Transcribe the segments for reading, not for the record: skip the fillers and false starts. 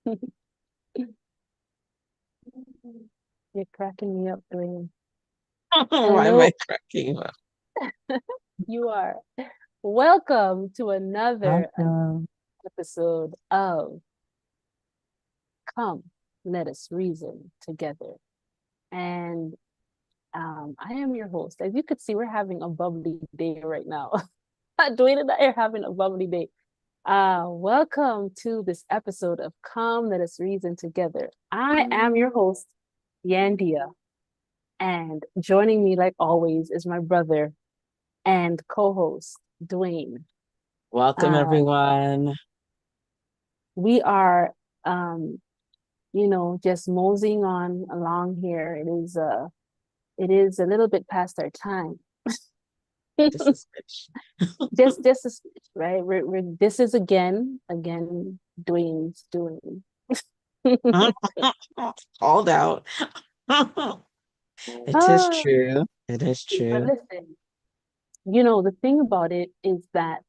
You're cracking me up, Dwayne. Why am Hello, I cracking up? you are. Welcome to another Welcome. episode of Come, Let Us Reason Together. And I am your host. As you could see, we're having a bubbly day right now. Dwayne and I are having a bubbly day. Welcome to this episode of Come, Let Us Reason Together. I am your host, Yandea. And joining me, like always, is my brother and co-host, Duane. Welcome, Uh, everyone. we are, um, just moseying on along here. It is a little bit past our time. This is good. just a switch, right? This is again Dwayne's doing. Called out. It is Ah, true. It is but true. listen, the thing about it is that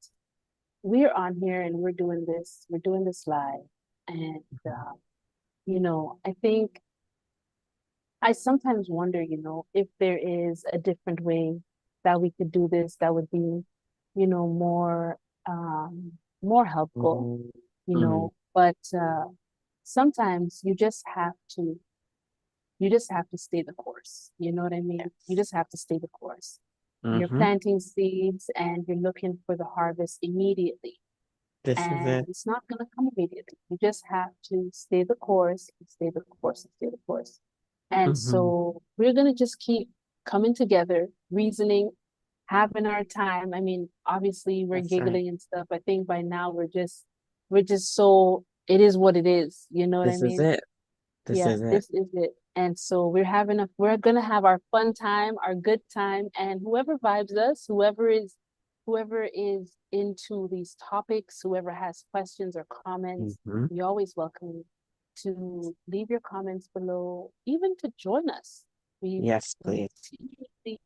we're on here and we're doing this live, and I think I sometimes wonder, if there is a different way that we could do this that would be, more helpful, Mm. but sometimes you just have to stay the course. You know what I mean? You Yes. just have to stay the course. You're Mm-hmm. planting seeds and you're looking for the harvest immediately. This is And it. it's not going to come immediately. You just have to stay the course, stay the course, stay the course. And Mm-hmm. so we're going to just keep coming together, reasoning, having our time. I mean, obviously we're That's right. giggling and stuff. I think by now we're just so it is what it is. You know what I This is mean? it. This Yeah, is it. this is it. And so we're gonna have our fun time, our good time, and whoever vibes us, whoever is into these topics, whoever has questions or comments, Mm-hmm. we always welcome you to leave your comments below, even to join us. We've Yes, please. continuously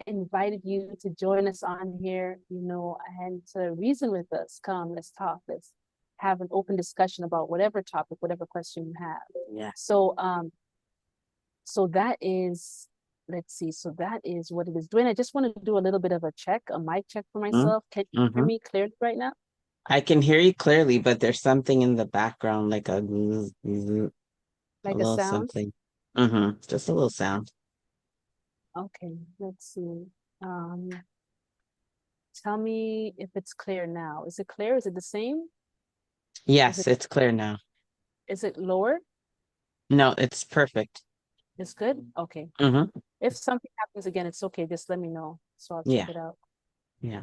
invited you to join us on here, and to reason with us. Come, let's talk. Let's have an open discussion about whatever topic, whatever question you have. Yeah. So that is, let's see. So that is what it is. Dwayne, I just want to do a little bit of a mic check for myself. Can you hear Mm-hmm. me clearly right now? I can hear you clearly, but there's something in the background, like a Like a little sound? something. Mm-hmm. Just a little sound. Okay, let's see. Um, Tell me if it's clear now. Is it clear? Is it the same? Is Yes, it it's clear now. is it lower? No, it's perfect. It's good? Okay. Mm-hmm. If something happens again, it's okay. Just let me know. So I'll check Yeah. it out. Yeah.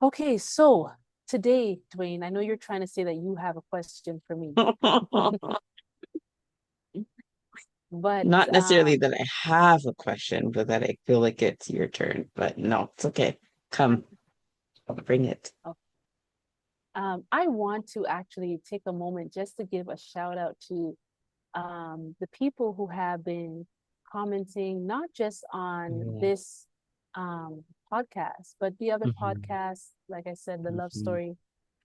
Okay, so today, Dwayne, I know you're trying to say that you have a question for me, but Not necessarily that I have a question, but that I feel like it's your turn. But no, it's okay. Come, bring it. I want to actually take a moment just to give a shout out to the people who have been commenting, not just on Yeah. this podcast, but the other Mm-hmm. podcasts, like I said, the Love Mm-hmm. Story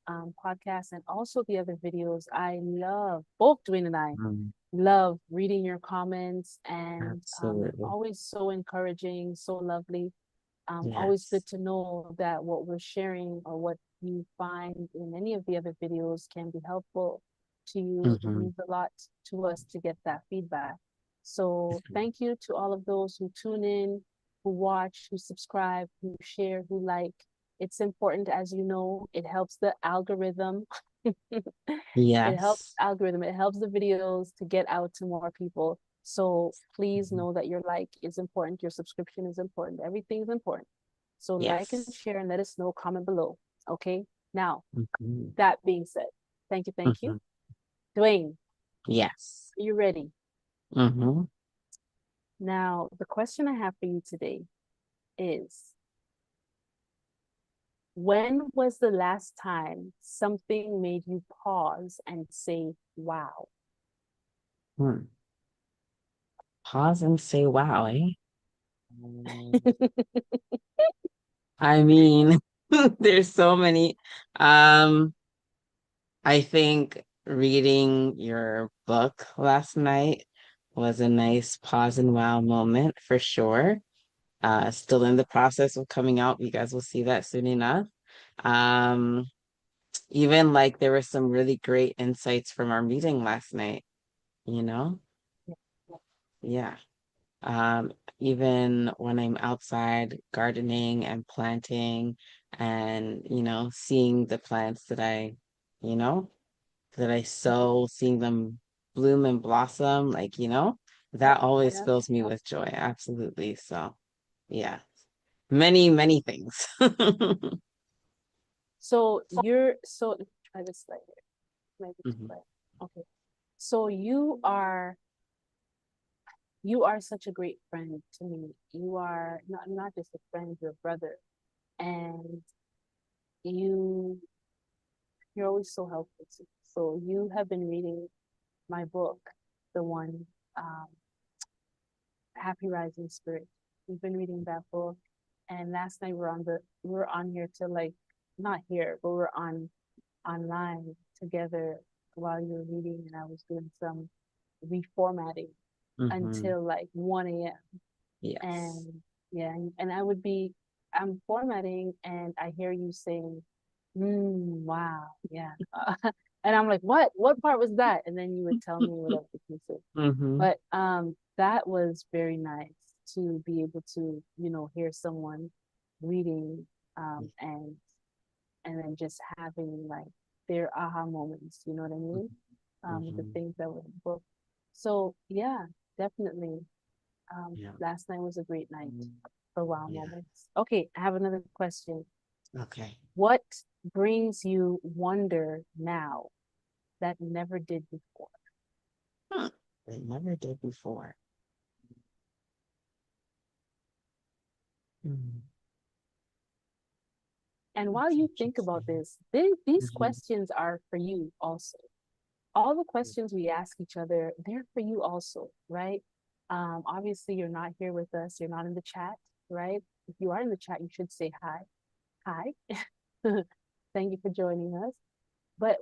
podcast, and also the other videos. I love both Dwayne and I Mm, love reading your comments, and absolutely. always so encouraging, so lovely. Always good Yes. to know that what we're sharing or what you find in any of the other videos can be helpful to you. It Mm-hmm. means a lot to us to get that feedback. So thank you to all of those who tune in, who watch, who subscribe, who share, who like. It's important, as you know, it helps the algorithm. It helps Yes. algorithm. It helps the videos to get out to more people. So please Mhm. know that your like is important, your subscription is important, everything is important. So like and Yes. share and let us know, comment below. Okay. Now, Mm-hmm. that being said, thank you, thank you. Mm-hmm. Dwayne, Yes. are you ready? Mm-hmm. Now, the question I have for you today is, when was the last time something made you pause and say, wow? Hmm. Pause and say, wow, eh? I mean, there's so many. Um, I think. reading your book last night was a nice pause and wow moment for sure. Still in the process of coming out. You guys will see that soon enough. Um, Even like there were some really great insights from our meeting last night, you know? Yeah. Even when I'm outside gardening and planting and, seeing the plants you know, that I sow, seeing them bloom and blossom, like, that always Yeah. fills me with joy. Absolutely. So, yeah, many, many things. So you're so try this slide here. Maybe too Mhm, bright. Okay. So you are such a great friend to me. You are not just a friend, you're a brother. And you you're always so helpful to me. So you have been reading my book, the one um, Happy Rising Spirit. We've been reading that book, and last night we were on here to like not here, but we're on online together while you were reading, and I was doing some reformatting mhm. until like 1 a.m. Yes. And yeah, and I'm formatting, and I hear you saying, wow, yeah. And I'm like, what part was that? And then you would tell me whatever the piece is. Hmm. But that was very nice to be able to, hear someone reading, and then just having like their aha moments, you know what I mean? With the Hmm. things that were in the book. So yeah, definitely. Yeah. Last night was a great night for wow Yeah. moments. Okay, I have another question. Okay. What brings you wonder now that never did before? Huh. I never did before. Hmm. And while That's you think about interesting. this, these Hmm. questions are for you also. All the questions we ask each other, they're for you also, right? Obviously, you're not here with us. You're not in the chat, right? If you are in the chat, you should say hi. Hi. Thank you for joining us. But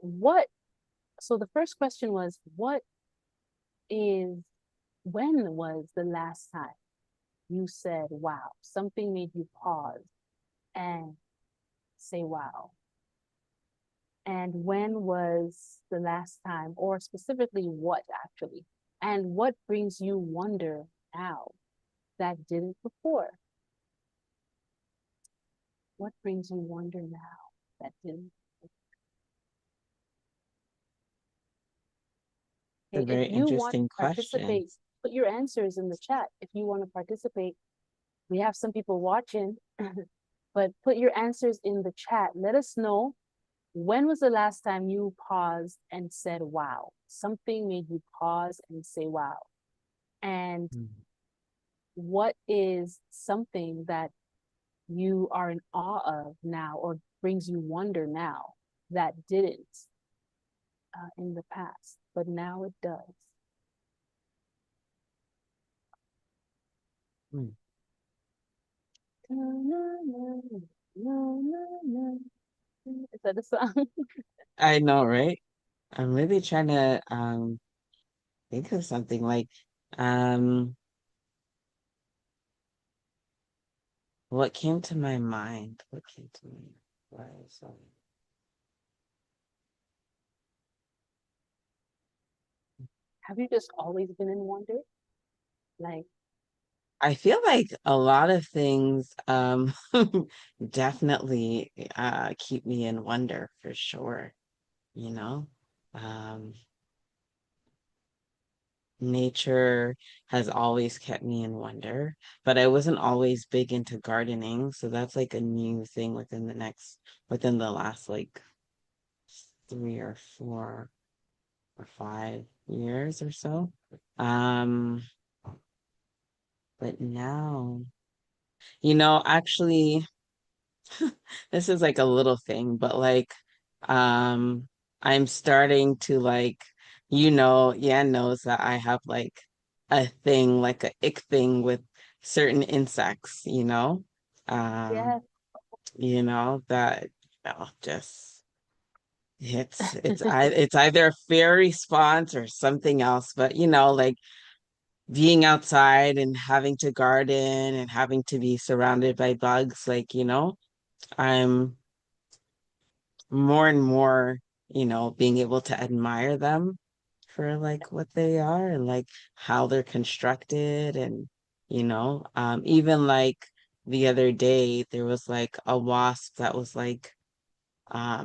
so the first question was, is, when was the last time you said, wow, something made you pause and say, wow? And when was the last time, or specifically what actually? And what brings you wonder now that didn't before? What brings you wonder now that didn't? It's a Okay, if very you want to interesting question. participate, put your answers in the chat. If you want to participate, we have some people watching, but put your answers in the chat. Let us know, when was the last time you paused and said, wow? Something made you pause and say, wow. And Mm. what is something that you are in awe of now, or brings you wonder now, that didn't in the past, but now it does? Mm. Is that a song? I know, right? I'm really trying to think of something like um what came to my mind? What came to me? Was, Have you just always been in wonder? Like, I feel like a lot of things definitely keep me in wonder for sure, you know? Um Nature has always kept me in wonder, but I wasn't always big into gardening, so that's like a new thing within the last like 3 or 4 or 5 years or so. Um, but now, actually, this is like a little thing, but like, I'm starting to like, Yan knows that I have like a thing, like a ick thing with certain insects, um, yeah, that, just It's either a fear response or something else, but like being outside and having to garden and having to be surrounded by bugs, like, I'm more and more, being able to admire them for like what they are and like how they're constructed. And, even like the other day, there was like a wasp that was like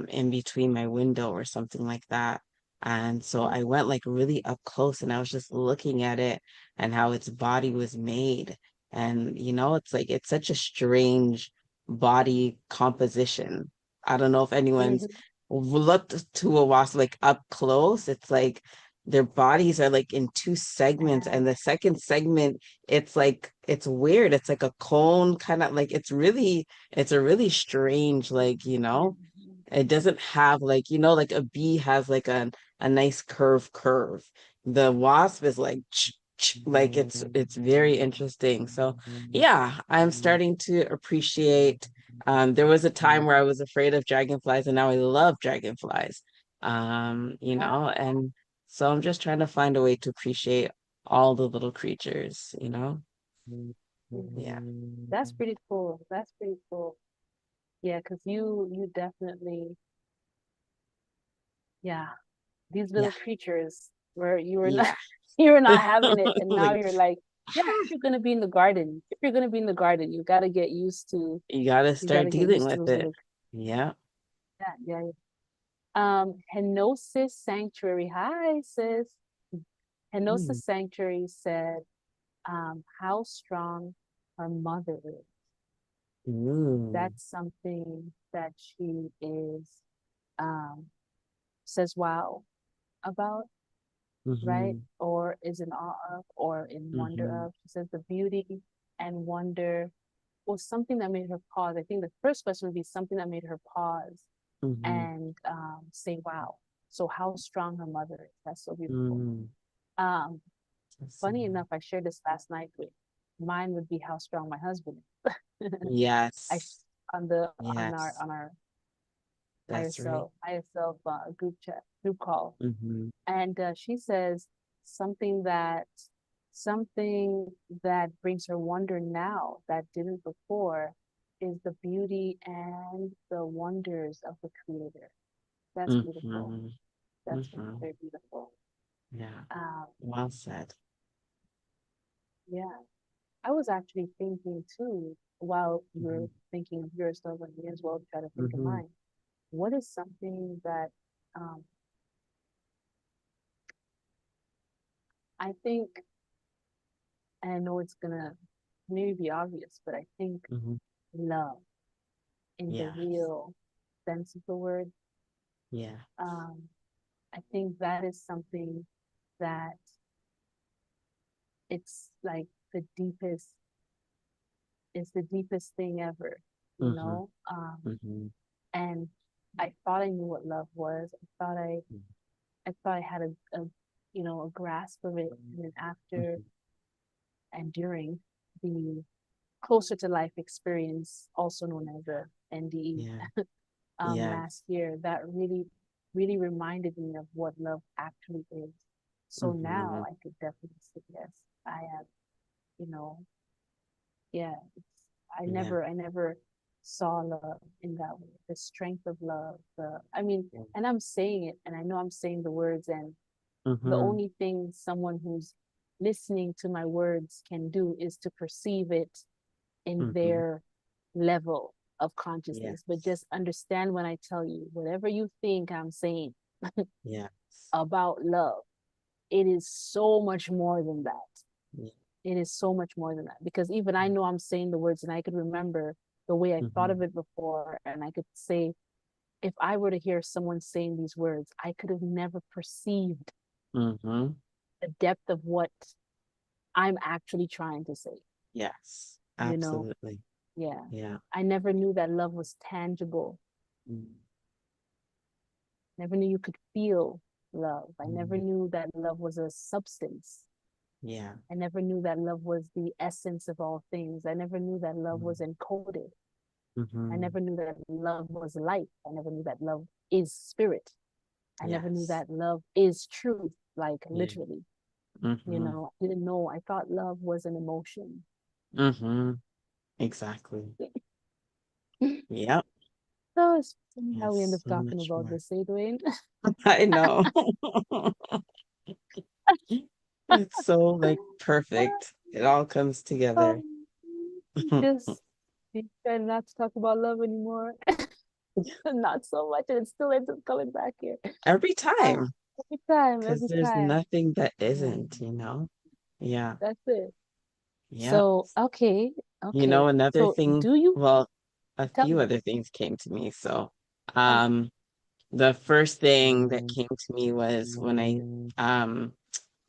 in between my window or something like that. And so I went like really up close and I was just looking at it and how its body was made. And it's like it's such a strange body composition. I don't know if anyone's Mhm. looked to a wasp like up close. It's like their bodies are like in two segments, and the second segment, it's like it's weird. It's like a cone, kind of like it's a really strange, like, it doesn't have like, like a bee has like a nice curve. The wasp is like like it's very interesting. So yeah, I'm starting to appreciate. There was a time where I was afraid of dragonflies, and now I love dragonflies. And so I'm just trying to find a way to appreciate all the little creatures. Yeah. That's pretty cool. That's pretty cool. Yeah, because you definitely, yeah, these Yeah. little creatures where you were not Yeah. you were not having it, and now Like, you're like, yeah, if you're gonna be in the garden, if you're gonna be in the garden, you gotta you start gotta get dealing used to with those it. little, Yeah. yeah, yeah, yeah. Henosis Sanctuary. Hi, sis. Mm. Henosis Sanctuary said, how strong her mother is. Ooh. That's something that she is, um, says wow about, right? Mm-hmm. Or is in awe of, or in wonder Mm-hmm. of. She says the beauty and wonder was something that made her pause. I think the first question would be something that made her pause Mm-hmm. and say, wow. So how strong her mother is. That's so beautiful. Mm. Um, That's Funny enough, I shared this last night with mine would be how strong my husband is. I yes. on the Yes. on our That's right. higher self group call, Mm-hmm. and she says something that something that brings her wonder now that didn't before is the beauty and the wonders of the creator. That's beautiful. Mm-hmm. That's very, Mm-hmm. very beautiful. Yeah. um Well said. yeah, I was actually thinking too, while Mm-hmm. you're thinking of your stuff, and me as well try to think of Mm-hmm. mine. What is something that um I think, and I know it's gonna maybe be obvious, but I think Mm-hmm. love in the Yes. real sense of the word. Yeah. Um, I think that is something that it's like the deepest, it's the deepest thing ever, you Mm-hmm. know? Mm-hmm. And I thought I knew what love was. I thought I had a grasp of it. And then after Mm-hmm. and during the closer to life experience, also known as the NDE, Yeah. Yes. last year, that really, really reminded me of what love actually is. So Mm-hmm. now I could definitely say yes, I have, you know, yeah, Yeah. I never saw love in that way. The strength of love, I mean, and I'm saying it, and I know I'm saying the words, and the Mm-hmm. only thing someone who's listening to my words can do is to perceive it in Mm-hmm. their level of consciousness. But Yes. just understand when I tell you, whatever you think I'm saying Yes. about love, it is so much more than that. Yeah. It is so much more than that. Because even I know I'm saying the words, and I could remember the way I thought Mm-hmm. of it before. And I could say, if I were to hear someone saying these words, I could have never perceived Mm-hmm. the depth of what I'm actually trying to say, Yes. you know? Absolutely. Yeah. Yeah. I never knew that love was tangible. Mm-hmm. Never knew you could feel love. I never Mm-hmm. knew that love was a substance. Yeah. I never knew that love was the essence of all things. I never knew that love was encoded. I Mm-hmm. never knew that love was life. I never knew that love is spirit. I never knew Yes. that love is truth, like Yeah. literally. Mm-hmm. I didn't know. I thought love was an emotion. Mm-hmm. Exactly. Yep. So it's funny how we end Yes, up so talking much about more. this, eh, Dwayne? I know. It's so like perfect. It all comes together. Um, just we try not to talk about love anymore. Not so much, and it still ends up coming back here. Every Uh, time, every time, because every there's time. nothing that Yeah, isn't, you know? Yeah. that's it. Yeah. So, okay, You okay. know, another So, thing, do you well, a tell few me? other things came to me. So, Tell me. the first thing that came to me was when I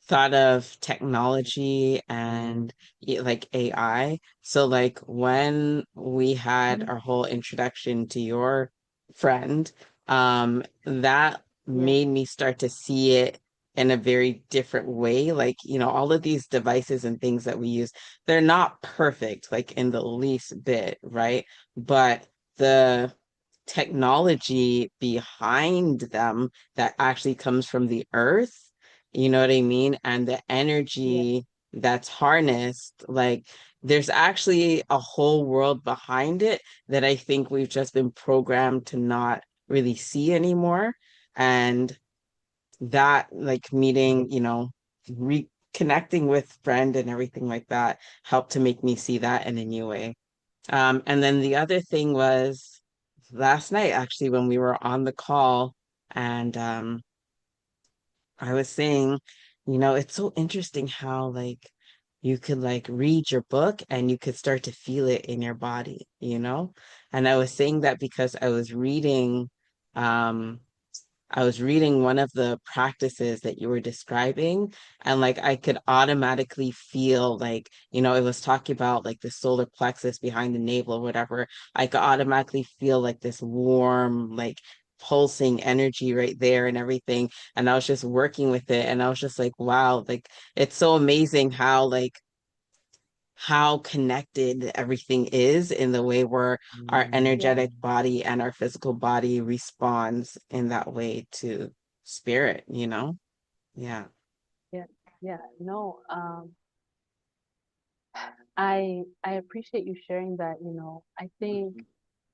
thought of technology and like AI. So like when we had Mhm. our whole introduction to your friend, that Yeah, made me start to see it in a very different way. Like, all of these devices and things that we use, they're not perfect, like in the least bit, right? But the technology behind them that actually comes from the earth, you know what I mean? And the yeah, energy that's harnessed, like there's actually a whole world behind it that I think we've just been programmed to not really see anymore. And that, like meeting, reconnecting with friend and everything like that helped to make me see that in a new way. And then the other thing was last night, actually, when we were on the call, and I was saying, it's so interesting how like you could like read your book and you could start to feel it in your body, you know? And I was saying that because um I was reading one of the practices that you were describing, and like I could automatically feel like, it was talking about like the solar plexus behind the navel or whatever. I could automatically feel like this warm, like pulsing energy right there and everything. And I was just working with it, and I was just like, wow, like it's so amazing how connected everything is in the way where our yeah, energetic body and our physical body responds in that way to spirit, Yeah. yeah, yeah. No, I appreciate you sharing that. I think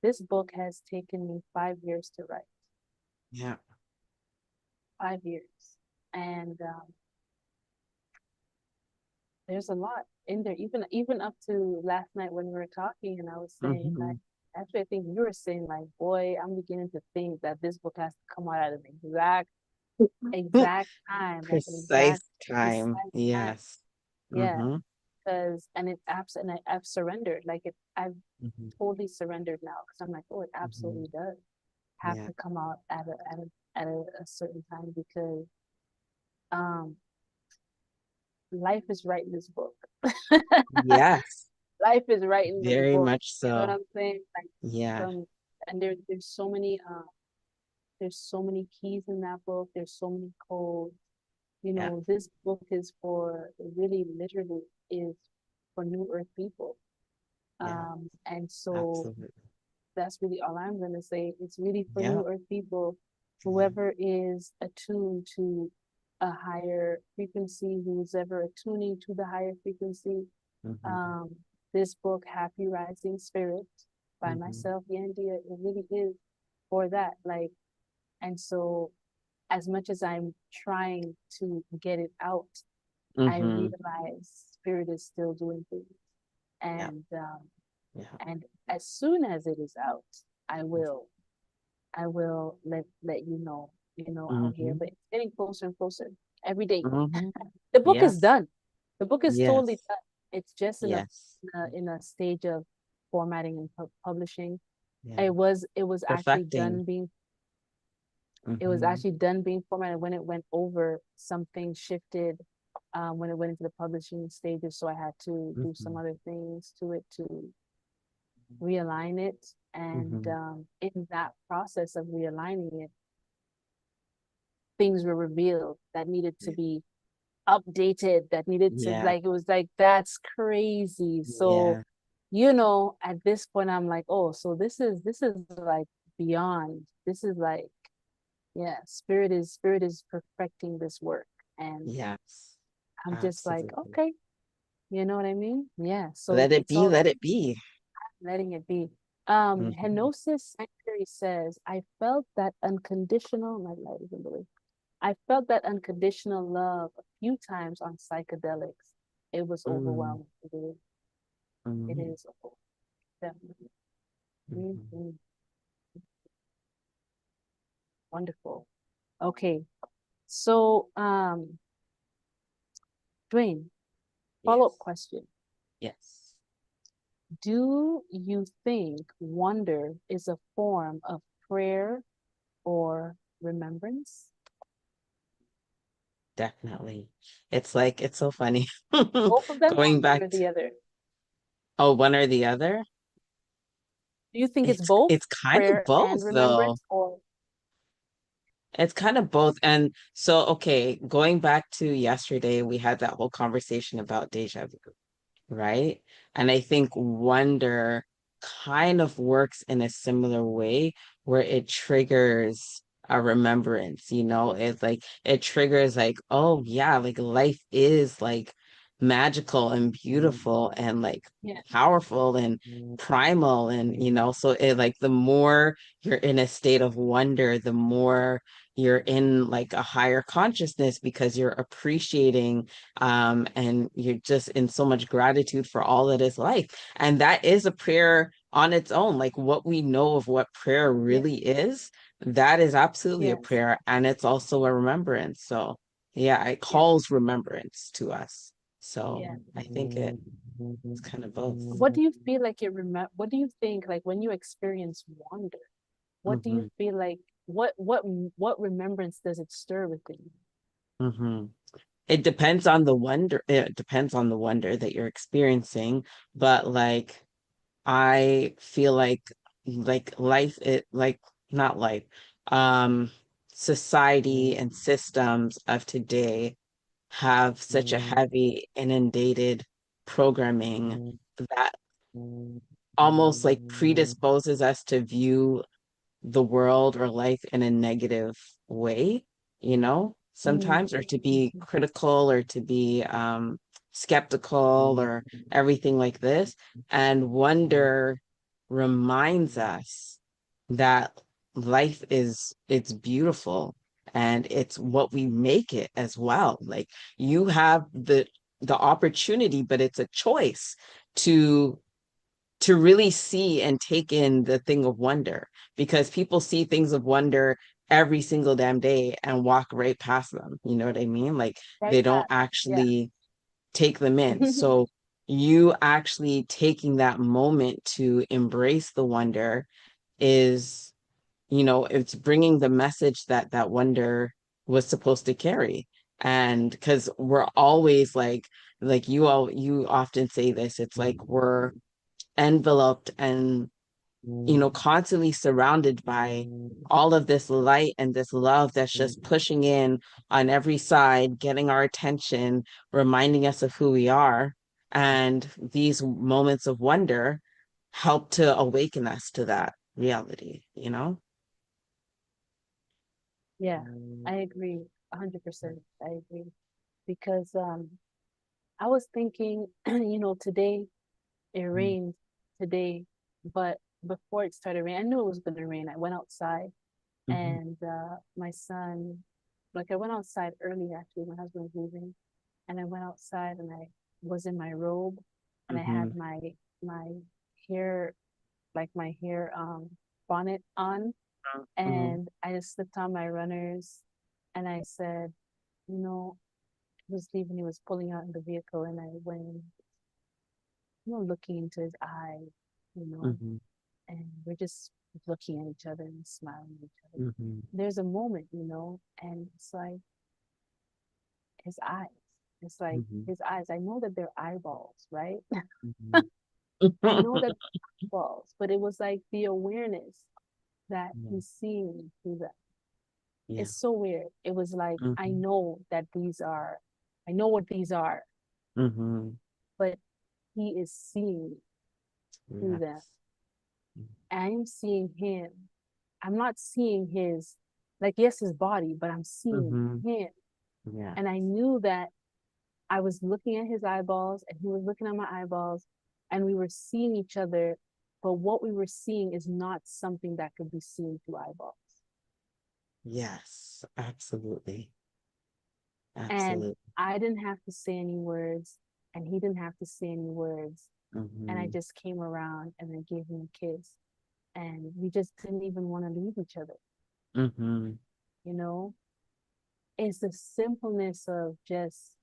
this book has taken me 5 years to write. Yeah. 5 years, and there's a lot in there. Even up to last night when we were talking, and I was saying like, Hmm. actually, I think you were saying like, boy, I'm beginning to think that this book has to come out at an exact time, like an Precise exact time. precise time. Yes. Yeah, Hmm. because I've surrendered. Like I've Hmm. totally surrendered now because I'm like, oh, it Hmm. absolutely does have Yeah. to come out at a certain time because um life is writing this book. Yes. Life is writing this Very book. much You know what so. I'm saying? Like Yeah. from and there's so many keys in that book. There's so many codes. Yeah. This book is for really literally is for New Earth people. Yeah. And so Absolutely. that's really all I'm gonna say. It's really for Yeah. New Earth people, Yeah. whoever is attuned to a higher frequency, who's ever attuning to the higher frequency. Hmm. Um, this book, Happy Rising Spirit, by Hmm. myself, Yandea, it really is for that. Like, and so as much as I'm trying to get it out, I Hmm. realize Spirit is still doing things, Yeah. and Yeah. as soon as it is out, I will let you know, out here. Hmm. But it's getting closer and closer every day. Hmm. The book is Yes. done. The book is totally Yes. done. It's just Yes. in a stage of formatting and publishing. Yeah. It was actually Perfecting. done being it was Hmm. actually done being formatted. When it went over, something shifted when it went into the publishing stages. So I had to do some Hmm. other things to it to realign it. And Hmm. in that process of realigning it, things were revealed that needed to Yeah. be updated, that needed to, Yeah. like, it was like, that's crazy. So, Yeah. at this point, I'm like, oh, so this is like beyond. This is like Yeah, spirit is perfecting this work. And Yes, I'm just like, absolutely. okay, you know what I mean? Yeah. So Let it it's be, all let it be. letting it be. Mhm. Henosis Sanctuary says, I felt that unconditional, my light is in the way. I felt that unconditional love a few times on psychedelics. It was Mm, overwhelming. It mm, is definitely. mhm. Mhm. Wonderful. Okay. So, Dwayne, follow-up Yes, question. yes, Do you think wonder is a form of prayer or remembrance? definitely. It's like, it's so funny. Both of them, Going one back or to, the other? oh, one or the other. Do you think it's both It's kind of prayer and both though. remembrance, or It's kind of both. And so, okay, going back to yesterday, we had that whole conversation about deja vu, right? And I think wonder kind of works in a similar way where it triggers a remembrance, it's like it triggers like, oh yeah, like life is like magical and beautiful and like yeah, powerful and primal and so it like the more you're in a state of wonder, the more you're in like a higher consciousness because you're appreciating and you're just in so much gratitude for all that is life. And that is a prayer on its own. Like what we know of what prayer yeah, really is, that is absolutely a yes, prayer. And it's also a remembrance. So yeah, it yeah, calls remembrance to us. So yeah. I think it's kind of both. What do you feel like what do you think, like, when you experience wonder? What do you Hmm. feel like? What remembrance does it stir within you? Hmm. It depends on the wonder. It depends on the wonder that you're experiencing. But like I feel like life it like not life um society and systems of today have such a heavy inundated programming that almost like predisposes us to view the world or life in a negative way, Mm, sometimes, or to be critical or to be skeptical or everything like this. And wonder reminds us that life is it's beautiful and it's what we make it as well. Like you have the opportunity, but it's a choice to really see and take in the thing of wonder because people see things of wonder every single damn day and walk right past them. You know what I mean? Like right they don't path. Yeah. actually take them in. So you actually taking that moment to embrace the wonder is, it's bringing the message that that wonder was supposed to carry. And because we're always like you often say this, it's like we're enveloped and constantly surrounded by all of this light and this love that's just pushing in on every side, getting our attention, reminding us of who we are. And these moments of wonder help to awaken us to that reality. Yeah, I agree 100%. I agree because I was thinking, today it rained today, but before it started raining, I knew it was going to rain. I went outside Mm-hmm. and my son, like I went outside early actually, my husband was leaving, and I went outside and I was in my robe and I Mm-hmm. had my hair, like my hair bonnet on, Mm-hmm. and I just slipped on my runners and I said, you know, he was leaving, he was pulling out in the vehicle, and I went, looking into his eyes, you know, Mm-hmm. and we're just looking at each other and smiling at each other. Mm-hmm. There's a moment, and it's like his eyes. It's like Mm-hmm. his eyes. I know that they're eyeballs, right? Mm-hmm. I know that eyeballs, but it was like the awareness that Yeah. he's seeing me through that. Yeah. It's so weird. It was like, I Mm-hmm. know that I know what these are, Mm-hmm. but he is seeing me through them. Yes. I'm seeing him. I'm not seeing his Like, yes, his body, but I'm seeing Mm-hmm. him. Yeah. And I knew that I was looking at his eyeballs and he was looking at my eyeballs, and we were seeing each other. But what we were seeing is not something that could be seen through eyeballs. Yes. Absolutely. And Absolutely. I didn't have to say any words, and he didn't have to say any words. And I Mm-hmm. just came around and I gave him a kiss. And we just didn't even want to leave each other. Mm-hmm. You know, it's the simpleness of just,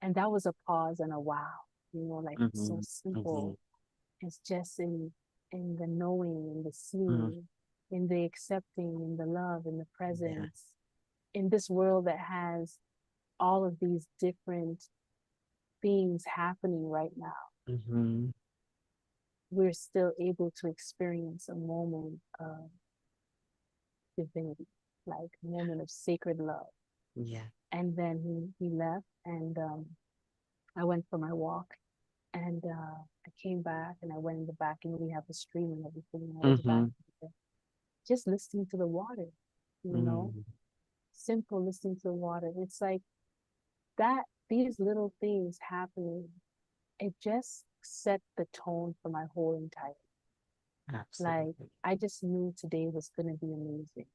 and that was a pause and a wow, like so Mm-hmm. Mm-hmm. simple. It's just in the knowing, in the Mm-hmm. seeing, in the accepting, in the love, in the Yeah. presence, in this world that has all of these different things happening right now. Mm-hmm. We're still able to experience a moment of divinity, like a moment of sacred love. Yeah. And then he left, and I went for my walk, and I came back, and I went in the back, and we have a stream and everything. And I was back Mm-hmm. there, just listening to the water, you know, Mm-hmm. simple listening to the water. It's like that, these little things happening, it just set the tone for my whole entire. Like, Absolutely. I just knew today was going to be amazing.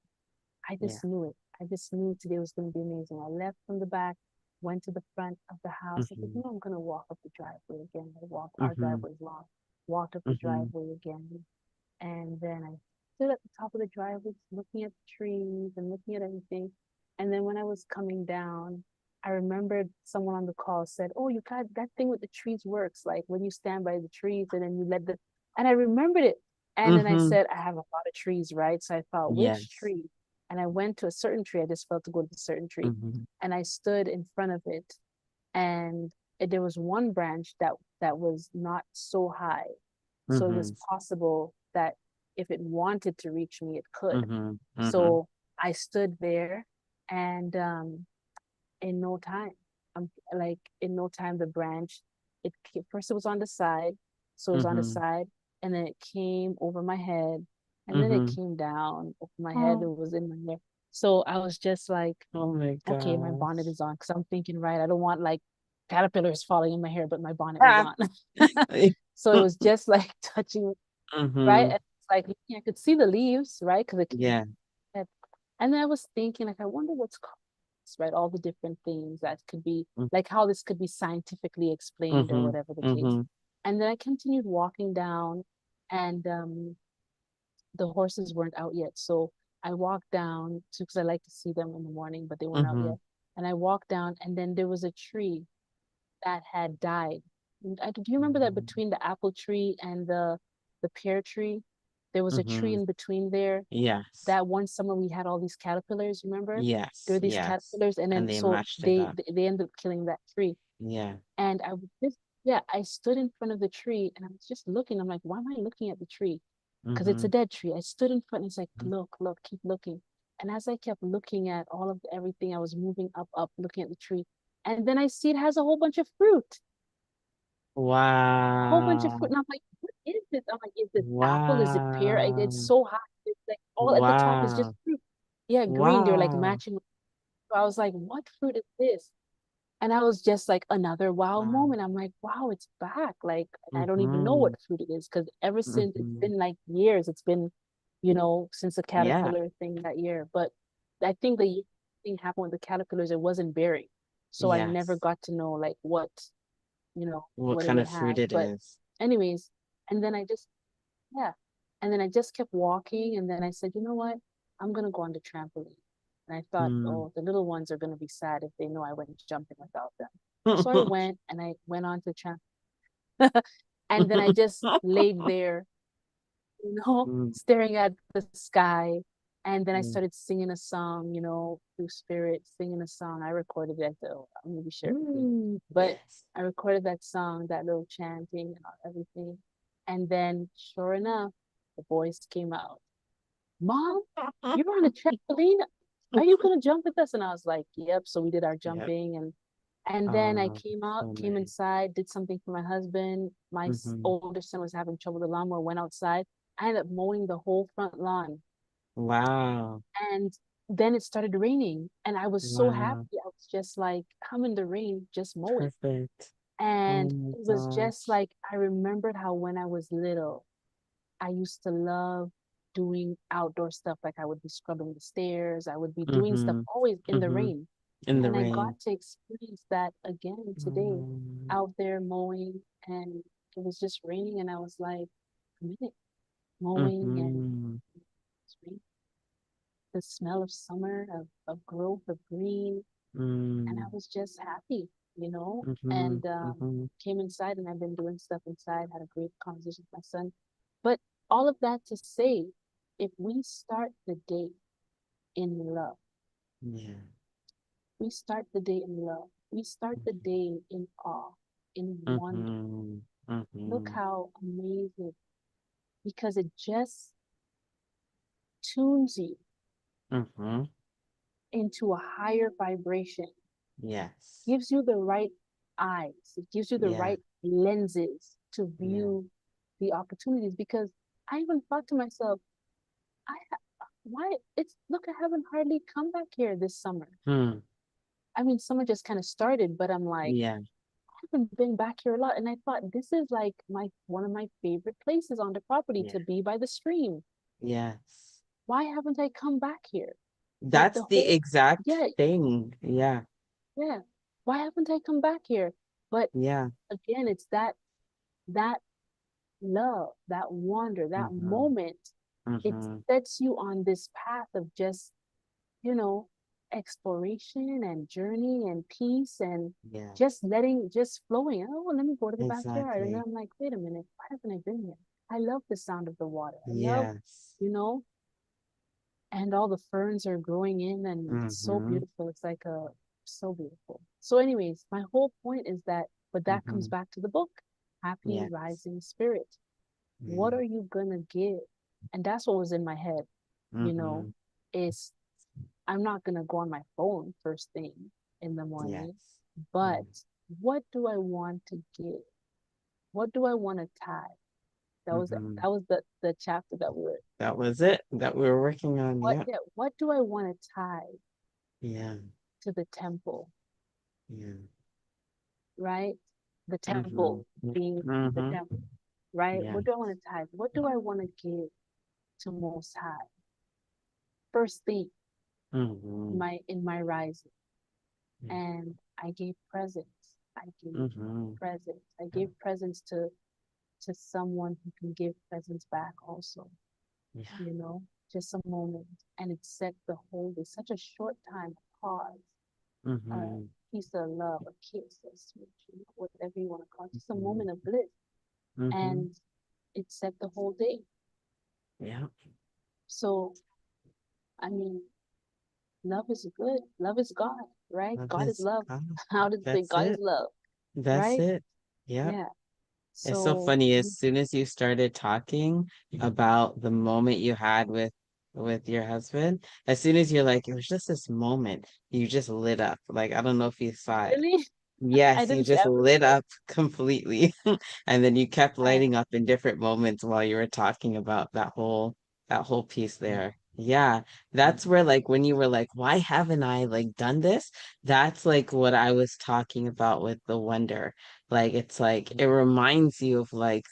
I Yeah. just knew it. I just knew today was going to be amazing. I left from the back, went to the front of the house. I said, Mm-hmm. I'm going to walk up the driveway again. Our Mm-hmm. driveway is long. Walked up the Mm-hmm. driveway again. And then I stood at the top of the driveway, looking at the trees and looking at everything. And then when I was coming down, I remembered someone on the call said, oh, you got that thing with the trees works. Like when you stand by the trees and then you and I remembered it. And then I Mm-hmm. said, I have a lot of trees, right? So I thought, which Yes. tree? And I went to a certain tree. I just felt to go to a certain tree. Mm-hmm. And I stood in front of it. And there was one branch that was not so high. So it was Mm-hmm. possible that if it wanted to reach me, it could. Mm-hmm. Mm-hmm. So I stood there, and in no time, like in no time, the branch, first it was on the side, so it was on the Mm-hmm. side, and then it came over my head, and then it Mm-hmm. came down over my head. Oh, It was in my hair. So I was just like, oh my okay, my bonnet gosh. is on, because I'm thinking, right, I don't want like caterpillars falling in my hair, but my bonnet was Ah. on. So it was just like touching, right? Mm-hmm. And it's like I could see the leaves, right? Because it came. Yeah. And then I was thinking, like, I wonder what's caused this, right? All the different things that could be, Mm-hmm. like, how this could be scientifically explained or whatever the case. Mm-hmm. And then I continued walking down, and the horses weren't out yet. So I walked down because I like to see them in the morning, but they weren't out Mm-hmm. yet. And I walked down, and then there was a tree that had died. Do you remember that between the apple tree and the pear tree, there was a tree Mm-hmm. in between there? Yes. That one summer we had all these caterpillars, remember? There Yes. were these Yes. caterpillars, and And then they so mashed it they up. they ended up killing that tree. Yeah. And I was just, yeah, I stood in front of the tree, and I was just looking. I'm like, why am I looking at the tree? Because it's Mm-hmm. a dead tree. I stood in front, and it's like, look, keep looking. And as I kept looking at all of everything, I was moving up, looking at the tree. And then I see it has a whole bunch of fruit, a whole bunch of fruit. Wow. And I'm like, what is this? I'm like, is it apple? Is it pear? It's Wow. so high. It's like all at the top is just Wow. fruit. Yeah, green. They're like Wow. matching. So I was like, what fruit is this? And I was just like another wow Wow. moment. I'm like, wow, it's back. Like, I don't even know Mm-hmm. what fruit it is, because ever since, it's Mm-hmm. been like years. It's been, since the Yeah. caterpillar thing that year. But I think the thing happened with the caterpillars, it wasn't bearing. So I never Yes. got to know like What what it kind would of fruit have. it But is. anyways, and then yeah. And then I just kept walking. And then I said, you know what? I'm going to go on the trampoline. And I thought, Mm. oh, the little ones are going to be sad if they know I went jumping without them. So I went, and I went on to the trampoline. And then I just laid there, Mm. staring at the sky. And then I Mm. started singing a song, through spirit, singing a song. I recorded it, though. I'm going to be sure everything. Mm. But Yes. I recorded that song, that little chanting and everything. And then, sure enough, the boys came out. Mom, you're on a trampoline. Are you gonna jump with us? And I was like, yep. So we did our Yep. jumping, and then I Oh, came out, so came nice. inside, did something for my husband. My Mm-hmm. older son was having trouble with the lawnmower, went outside. I ended up mowing the whole front lawn. Wow. And then it started raining, and I was so happy. Wow. I was just like, I'm in the rain, just mowing. Perfect. Oh And my it was just gosh. like, I remembered how when I was little, I used to love doing outdoor stuff. Like I would be scrubbing the stairs, I would be doing stuff Mm-hmm. always in the Mm-hmm. rain. In the And I got rain. to experience that again today, Mm-hmm. out there mowing, and it was just raining, and I was like, a minute, mowing, and Mm-hmm. it's raining. The smell of summer, of growth, of green, and I was just happy, you know. Mm-hmm. And Mm-hmm. came inside, and I've been doing stuff inside. Had a great conversation with my son. But all of that to say, if we start the day in love, Yeah. we start the day in love. We start the day in awe, in wonder. Mm-hmm. Look Mm-hmm. how amazing, because it just tunes you Mm-hmm. into a higher vibration, Yes. gives you the right eyes, it gives you the Yeah. right lenses to Yeah. view the opportunities. Because I even thought to myself, why it's look, I haven't hardly come back here this summer. Hmm. I mean, summer just kind of started, but I'm like, Yeah. I haven't been back here a lot. And I thought this is like my one of my favorite places on the property, Yeah. to be by the stream. Yes. Why haven't I come back here? But That's the the whole, exact yeah, thing. Yeah. yeah. Why haven't I come back here? But Yeah. again, it's that love, that wonder, that Mm-hmm. moment. It Mm-hmm. sets you on this path of just, you know, exploration and journey and peace, and Yeah. just flowing. Oh, let me go to the backyard. And then Exactly. I'm like, wait a minute, why haven't I been here? I love the sound of the water. I love, Yes. you know, and all the ferns are growing in, and it's so Mm-hmm. beautiful. It's like a so beautiful. So, anyways, my whole point is that, but that comes Mm-hmm. back to the book, Happy Yes. Rising Spirit. What Yeah. are you gonna give? And that's what was in my head, you know, Mm-hmm. is I'm not gonna go on my phone first thing in the Yes. morning, Yeah. but what do I want to give? What do I want to tie? Mm-hmm. That was the chapter that we were. That was it that we were working on. What, Yeah. yeah, what do I want to tie Yeah. to the temple, Yeah. right? The Mm-hmm. temple being the Mm-hmm. temple, right? Yeah. What do I want to tie? What do I want to give to Most High? First thing Mm-hmm. in my rising. Yeah. And I gave presents. I gave Mm-hmm. presents. I Yeah. gave presents to someone who can give presents back also, Yeah. you know, just a moment. And it set the whole day, such a short time, a pause, a Mm-hmm. piece of love, a kiss, a smooch, you know, whatever you want to call it, just a Mm-hmm. moment of bliss. Mm-hmm. And it set the whole day. Yeah. So, I mean, love is good. Love is God, right? Love God is is love. God. How does it say? That's God is it. love, That's right? it. Yeah. Yeah. It's so So, funny. As soon as you started talking about the moment you had with your husband, as soon as you're like, it was just this moment, you just lit up. Like, I don't know if you saw it. really, I Yes, you didn't see just lit everything. up completely. And then you kept I, lighting up in different moments while you were talking about that whole piece there. Yeah, that's where like when you were like, why haven't I like done this? That's like what I was talking about with the wonder. Like it's like it reminds you of like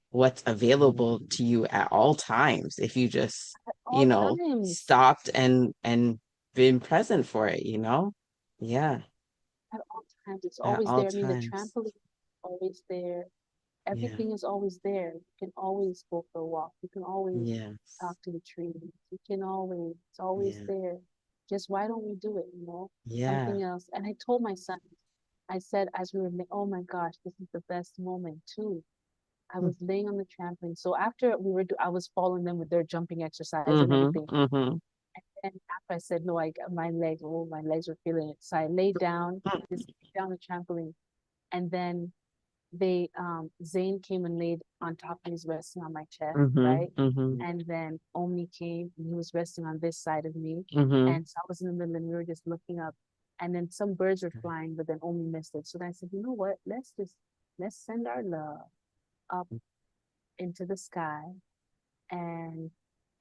what's available to you at all times if you just, at you all know, times, stopped and been present for it, you know? Yeah. at all times, it's At always all there. I mean, the times. trampoline is always there. Yeah. Everything is always there. You can always go for a walk. You can always talk Yes. to the trees. You can always, it's always Yeah. there. Just why don't we do it, you know? Yeah. Something else. And I told my son, I said, as we were, oh my gosh, this is the best moment too. I was laying on the trampoline. So after I was following them with their jumping exercise and Mm-hmm. everything. Mm-hmm. And after I said, no, my legs were feeling it. So I laid down, just down the trampoline. And then Zane came and laid on top, and he's resting on my chest, Mm-hmm. right? Mm-hmm. And then Omni came and he was resting on this side of me. Mm-hmm. And so I was in the middle, and we were just looking up. And then some birds were flying, but then Omni missed it. So then I said, you know what? Let's send our love up into the sky, and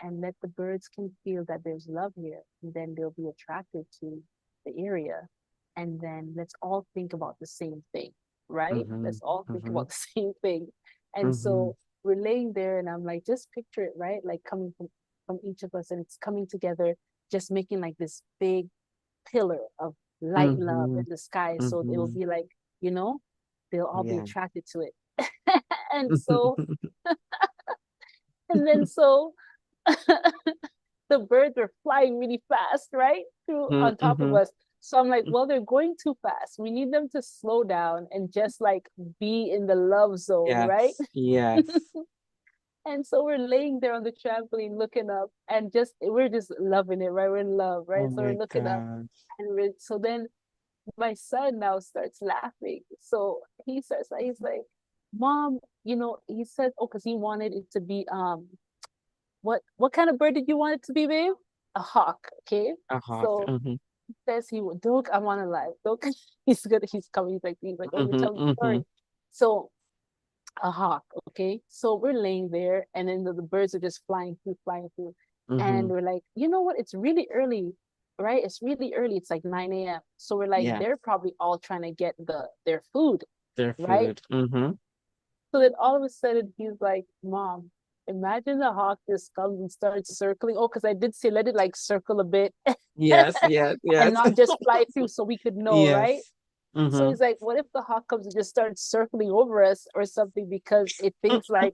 and let the birds can feel that there's love here, and then they'll be attracted to the area. And then let's all think about the same thing, right? Mm-hmm. Let's all think Mm-hmm. about the same thing. And Mm-hmm. so we're laying there, and I'm like, just picture it, right? Like coming from each of us, and it's coming together, just making like this big pillar of light love Mm-hmm. in the sky. So it will Mm-hmm. be like, you know, they'll all be Yeah. attracted to it. And so, and then so the birds were flying really fast, right? Through on top of Mm-hmm. us. So I'm like, well, they're going too fast. We need them to slow down and just like be in the love zone, right? Yes. Yes. And so we're laying there on the trampoline looking up and just we're just loving it, right? We're in love, Oh right? So we're my looking up gosh. and so then my son now starts laughing. So he starts like he's like, Mom, he said, oh, because he wanted it to be what kind of bird did you want it to be, babe? A hawk, okay? A hawk. So Mm-hmm. he says he would Doug, I'm on a live. Doug, he's good, he's coming, he's like, oh, you Mm-hmm. tell me the Mm-hmm. story. So a hawk, okay? So we're laying there and then the birds are just flying through. And Mm-hmm. we're like, you know what? It's really early, right? It's really early. It's like 9 a.m. So we're like, Yeah. they're probably all trying to get their food, Their right? food. Mm-hmm. So then all of a sudden he's like, Mom, imagine the hawk just comes and starts circling. Oh, because I did say let it like circle a bit Yes. Yes. and Yes. not just fly through so we could know, right? Yes. So Mm-hmm. he's like, what if the hawk comes and just starts circling over us or something because it thinks like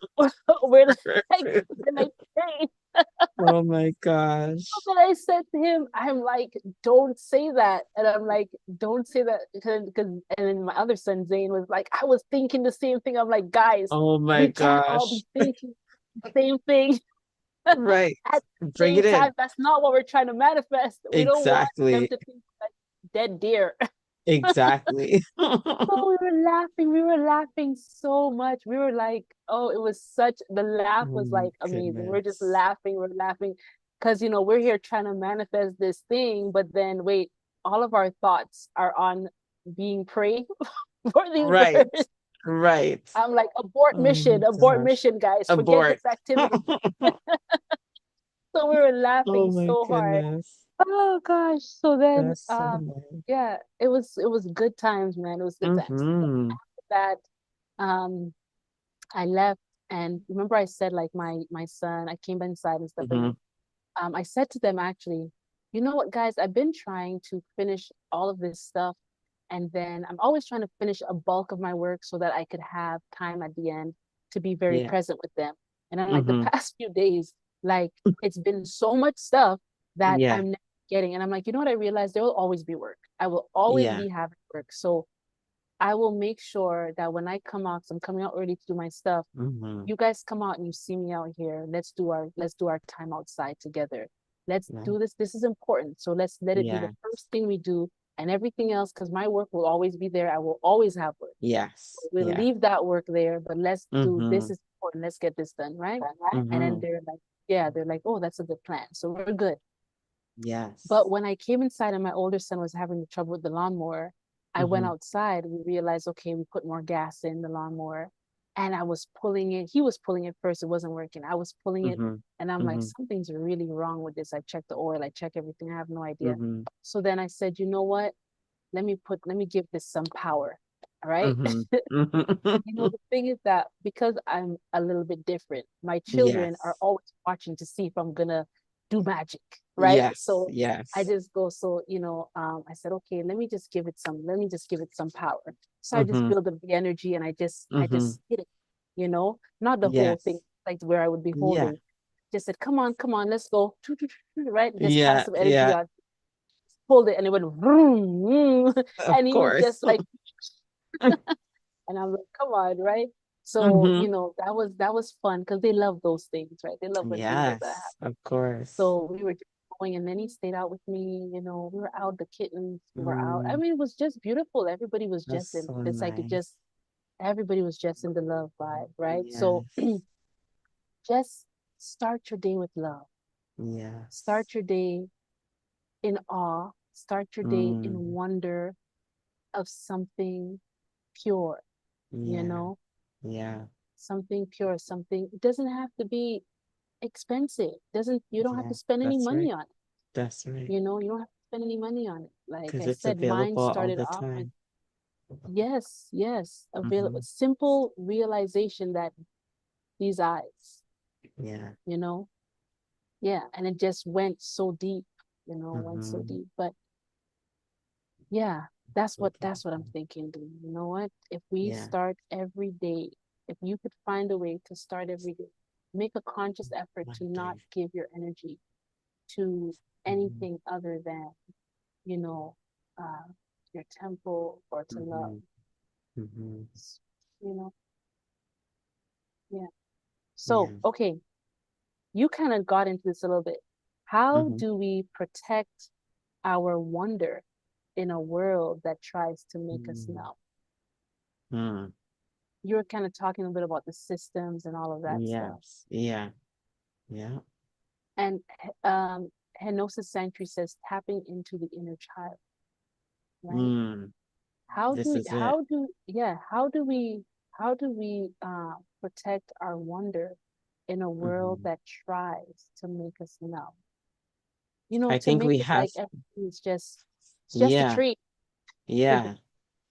we're like prey. Oh my gosh. But I said to him, I'm like, don't say that. And I'm like, don't say that because and then my other son Zane was like, I was thinking the same thing. I'm like, guys, Oh my we can't all be gosh. thinking the same thing Right. at the Bring same it time. in. That's not what we're trying to manifest. We don't want them Exactly. to think like dead deer. Exactly. So we were laughing. We were laughing so much. We were like, oh, it was such, the laugh Oh was my like amazing. We're just goodness. laughing. We're laughing because, we're here trying to manifest this thing, but then wait, all of our thoughts are on being prey for these Right. birds. Right. I'm like, Oh my abort gosh. mission, guys. Forget Abort. this activity. So we were laughing Oh my so hard. goodness. Oh gosh. So then, That's so nice. yeah, it was good times, man. It was good times. So Mm-hmm. that, um, I left, and remember I said like my son, I came inside and stuff, Mm-hmm. and I said to them actually, you know what, guys, I've been trying to finish all of this stuff, and then I'm always trying to finish a bulk of my work so that I could have time at the end to be very Yeah. present with them. And I'm like, the Mm-hmm. past few days, like it's been so much stuff that Yeah. I'm never getting. And I'm like, you know what, I realized there will always be work. I will always Yeah. be having work. So I will make sure that when I come out, 'cause I'm coming out early to do my stuff, Mm-hmm. you guys come out and you see me out here. Let's do our time outside together. Let's Yeah. do this. This is important. So let's let it be the Yeah. first thing we do, and everything else, because my work will always be there. I will always have work. Yes. We'll Yeah. leave that work there, but let's do Mm-hmm. this is important. Let's get this done, right? And then Mm-hmm. they're like, yeah, they're like, oh, that's a good plan. So we're good. But Yes. when I came inside and my older son was having trouble with the lawnmower, I went Mm-hmm. outside. We realized, okay, we put more gas in the lawnmower. And I was pulling it. He was pulling it first. It wasn't working. I was pulling it. Mm-hmm. And I'm like, Mm-hmm. something's really wrong with this. I checked the oil. I checked everything. I have no idea. Mm-hmm. So then I said, you know what? Let me give this some power. All right. Mm-hmm. Mm-hmm. The thing is that because I'm a little bit different, my children are Yes. always watching to see if I'm gonna do magic, right? Yes. So I Yes. just go, so I said, okay, let me just give it some power. So I just Mm-hmm. build up the energy and I Mm-hmm. just hit it, not the whole thing, Yes. like where I would be Yeah. holding. Just said, come on, let's go. Right? Just pass Yeah. some energy Yeah. on, pulled it, and it went vroom, vroom. Of And he was course. just like, and I'm like, come on, right? So, Mm-hmm. that was fun because they love those things, right? They love when things like that Yes. happen. Of course. So we were just going, and then he stayed out with me. We were out, the kittens were out. I Mm, mean, it was just beautiful. Everybody was that's just in, so it's like nice. everybody was just in the love vibe, right? So Yes. just start your day with love. Yes. Start your day in awe. Start your day in Mm, wonder of something pure, you yeah. know? Yeah. Something pure, something, it doesn't have to be expensive. Doesn't You don't have Yeah, to spend any that's right. money on it. That's right. You know, you don't have to spend any money on it. Like Because I it's said, mine available all started the off with time. yes, available, Hmm. simple realization that these eyes, Yeah. you know, yeah, and it just went so deep, went so Hmm. deep. But yeah, that's what I'm thinking, dude. You know what? If we Yeah. start every day, if you could find a way to start every day, make a conscious effort to not Wonder. give your energy to Hmm. anything other than, you know, uh, your temple or to love. Hmm. Hmm. You know, yeah. So, Yeah. okay, you kind of got into this a little bit. How Hmm. do we protect our wonder in a world that tries to make us numb? Hmm. You were kind of talking a bit about the systems and all of that stuff. Yes. Yeah. Yeah. And um, Henosis Sanctuary says tapping into the inner child, right? Mm. This is it. How do we protect our wonder in a world Hmm. that tries to make us numb? I To think make we it have, like everything is just it's just a yeah, treat. yeah, Yeah.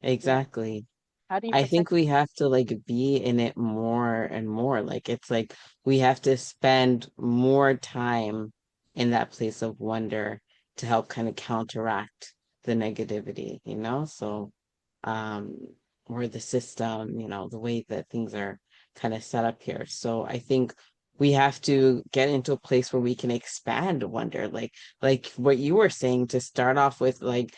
exactly. How do you I think protect we it? have to like be in it more and more. Like it's like we have to spend more time in that place of wonder to help kind of counteract the negativity, you know? So, um, or the system, the way that things are kind of set up here. So I think we have to get into a place where we can expand wonder, like what you were saying, to start off with, like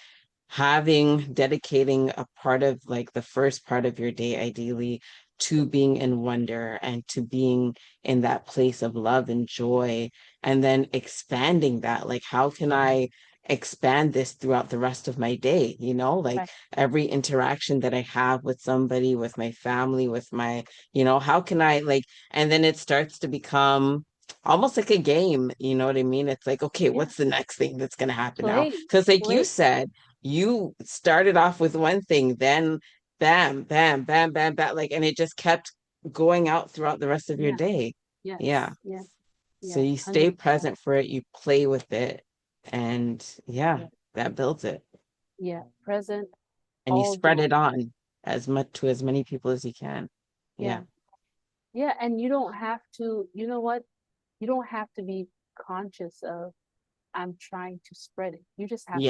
dedicating a part of, like, the first part of your day ideally to being in wonder and to being in that place of love and joy, and then expanding that, like, how can I expand this throughout the rest of my day, like Right. every interaction that I have with somebody, with my family, with my, how can I, like, and then it starts to become almost like a game, you know what I mean? It's like, okay, Yeah. what's the next thing that's going to happen now? Play. Because like you Play. said, you started off with one thing, then bam, bam, bam, bam, bam, like, and it just kept going out throughout the rest of your Yeah. day. Yeah. Yes. Yeah. So Yeah. you stay 100%. present for it, you play with it, and yeah, Yeah. that builds it. Yeah. Present And you all spread it day. on as much to as many people as you can. Yeah. Yeah. Yeah. And you don't have to, you know what? You don't have to be conscious of I'm trying to spread it. Yes, You just have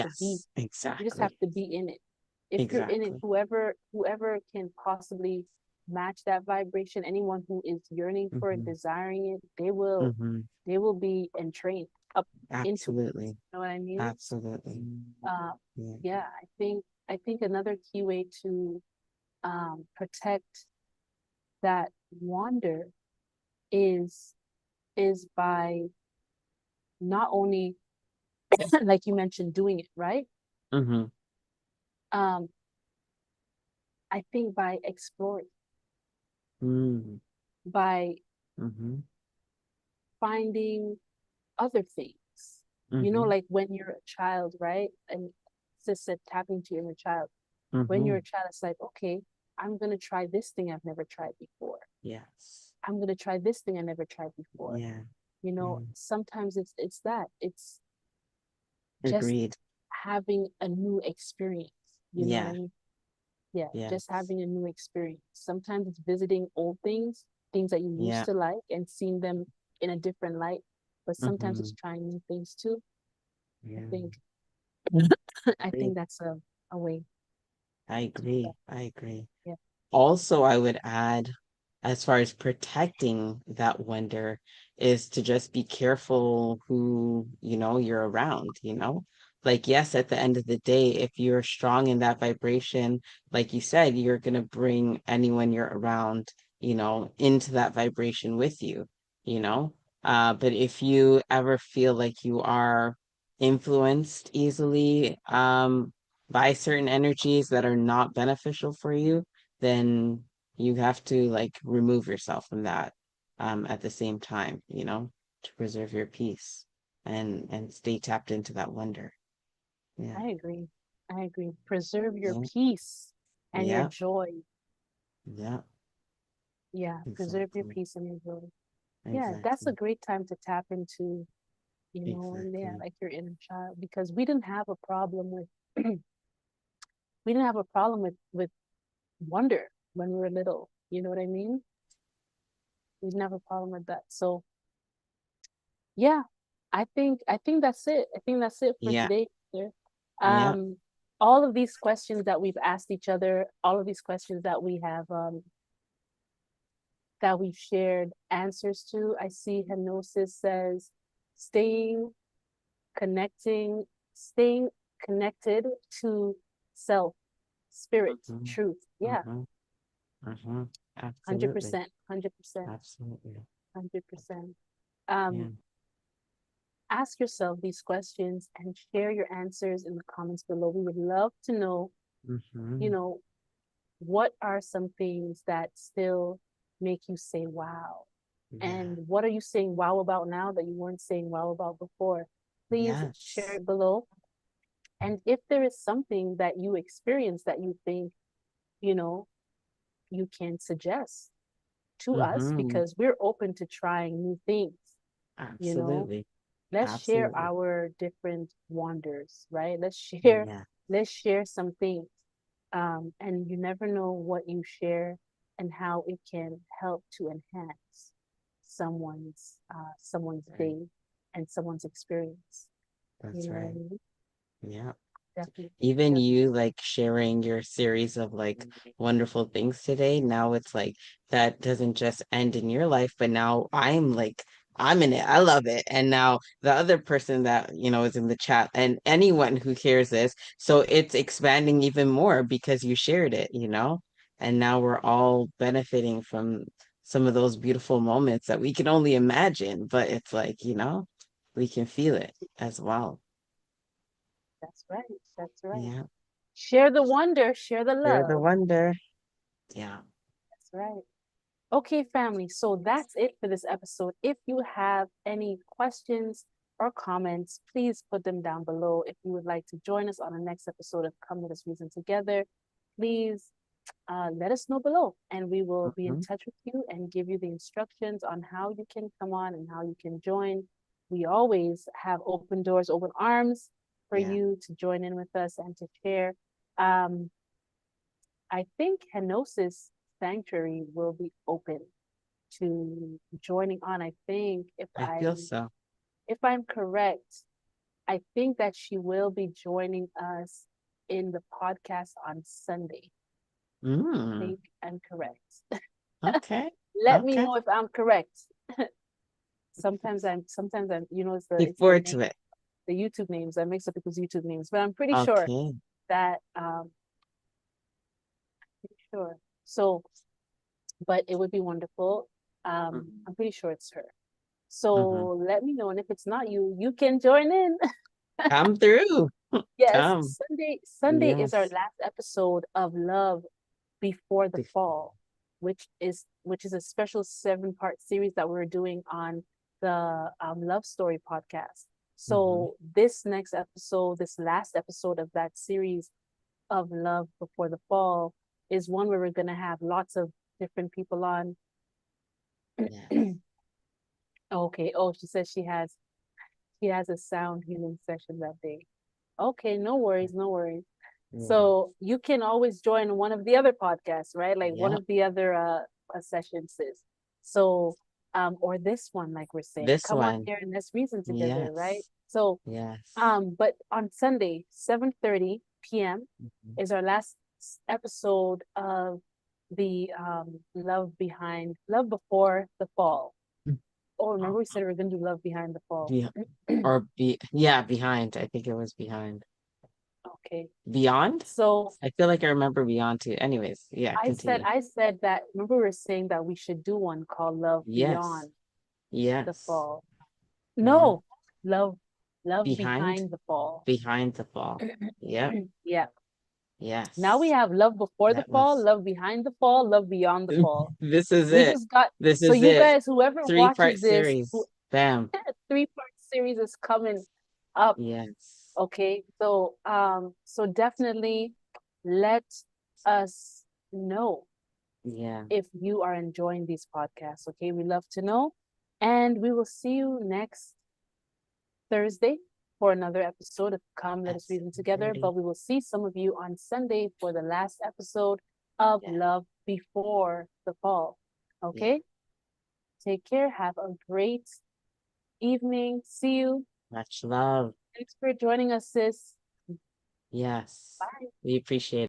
exactly. to be in it. If you're in it, Exactly. whoever can possibly match that vibration, anyone who is yearning for it, Hmm. desiring it, Hmm. they will be entrained up into it. Absolutely. You know what I mean? Absolutely. Uh, Yeah. yeah, I think another key way to protect that wonder is by not only like you mentioned doing it right. Hmm. Um, I think by exploring, Mm. by Hmm. finding other things. Hmm. Like when you're a child, right? And sister tapping to your inner child. When you're a Hmm. child, it's like, okay, I'm gonna try this thing I've never tried before. Yes. I'm gonna try this thing I never tried before. Yeah. Mm. Sometimes it's that. It's just Agreed. having a new experience. You know what I Yeah. mean? Yeah, just Yes. having a new experience. Sometimes it's visiting old things that you used Yeah. to like and seeing them in a different light. But sometimes it's Hmm. trying new things too. I Yeah. think I Agreed. think that's a way I to do that. agree. I agree. Yeah. Also, I would add, as far as protecting that wonder, is to just be careful who, you're around, Like, yes, at the end of the day, if you're strong in that vibration, like you said, you're going to bring anyone you're around, into that vibration with you, you know? But if you ever feel like you are influenced easily, by certain energies that are not beneficial for you, then you have to, like, remove yourself from that, at the same time, to preserve your peace and stay tapped into that wonder. Yeah. I agree. I agree. Preserve your Yeah. peace and your Yeah. joy. Yeah. Yeah, preserve your Exactly. peace and your joy. Yeah, that's a Exactly. great time to tap into, and yeah, Exactly. like your inner child, because we didn't have a problem with we didn't have a problem with wonder when we were little. You know what I mean? We didn't have a problem with that. So yeah, I think that's it. I think that's it for Yeah. today. Sir. Yeah. Um, all of these questions that we've asked each other, all of these questions that we've shared answers to. I see Henosis says staying connecting, staying connected to self, spirit, Mm-hmm. truth. Yeah, Mm-hmm. Mm-hmm. hundred Absolutely. percent, 100%, Absolutely. 100%. Yeah. Um, ask yourself these questions and share your answers in the comments below. We would love to know, you Mm-hmm. know, what are some things that still make you say wow? Yeah. And what are you saying wow about now that you weren't saying wow about before? Please share Yes. it below. And if there is something that you experience that you think, you know, you can suggest to us, Mm-hmm. because we're open to trying new things, you know. Absolutely. Let's share Absolutely. our different wonders, right? Yeah. Let's share some things. And you never know what you share and how it can help to enhance someone's Right. day and someone's experience. You That's know what I right. mean? Yeah. Definitely, Even definitely. you like sharing your series of like wonderful things today, now it's like that doesn't just end in your life, but now I'm in it. I love it. And now the other person that, is in the chat and anyone who hears this, so it's expanding even more because you shared it. And now we're all benefiting from some of those beautiful moments that we can only imagine, but it's like, we can feel it as well. That's right. That's right. Yeah. Share the wonder, share the Share the love. wonder. Yeah. That's right. Okay, family. So that's it for this episode. If you have any questions or comments, please put them down below. If you would like to join us on the next episode of Come Let Us Reason Together, please let us know below, and we will be in Mhm. touch with you and give you the instructions on how you can come on and how you can join. We always have open doors, open arms for Yeah. you to join in with us and to share. Um, I think Henosis Sanctuary will be open to joining on. I think I feel so. if I'm correct, I think that she will be joining us in the podcast on Sunday. I Mm. think I'm correct. Okay. Let me Okay. know if I'm correct. Sometimes I'm, Look it's the forward name, to it. the YouTube names. I mix up people's YouTube names, but I'm pretty sure Okay. that pretty sure. So, but it would be wonderful. I'm pretty sure it's her. Mm-hmm. So let me know, and if it's not you, you can join in. Come through. Yes, Come. Sunday is our Yes. last episode of Love Before the Fall, which is a special 7-part series that we're doing on the Love Story podcast. Mm-hmm. So this next episode, this last episode of that series of Love Before the Fall, is one where we're gonna have lots of different people on. Yes. Okay. Oh, she says she has a sound healing session that day. Okay, no worries, no worries. Yeah. So you can always join one of the other podcasts, right? Like one Yeah. of the other sessions is. So or this one, like we're saying. This Come on one. here and let's reason together, right? Yes. So Yes. but on Sunday, 7:30 p.m. Mhm. is our last episode of the Love Before the Fall. Oh, Oh, remember we said we were gonna do Love Behind the Fall. be or be yeah, behind. I think it was behind. Okay. Beyond? So I feel like I remember beyond too. Anyways, yeah, continue. I said that, remember we were saying that we should do one called Love Yes. Beyond the Yes. Fall. Yeah. No, Love Love Behind. Behind the Fall. Behind the fall. Yep. Yeah. Now we Yes. have Love Before the That Fall, was Love Behind the Fall, Love Beyond the Fall. this is We it. just got, This so is you it. guys, whoever Three-part watches this, series. Bam. 3-part series is coming up. Yes. Okay. So definitely let us know Yeah. if you are enjoying these podcasts. Okay. We love to know. And we will see you next Thursday for another episode of Come Let Us Reason Together. But we will see some of you on Sunday for the last episode of Love Before the Fall. Okay? Take care. Have a great evening. See you. Much love. Thanks for joining us, sis. Yes. Bye. We appreciate it.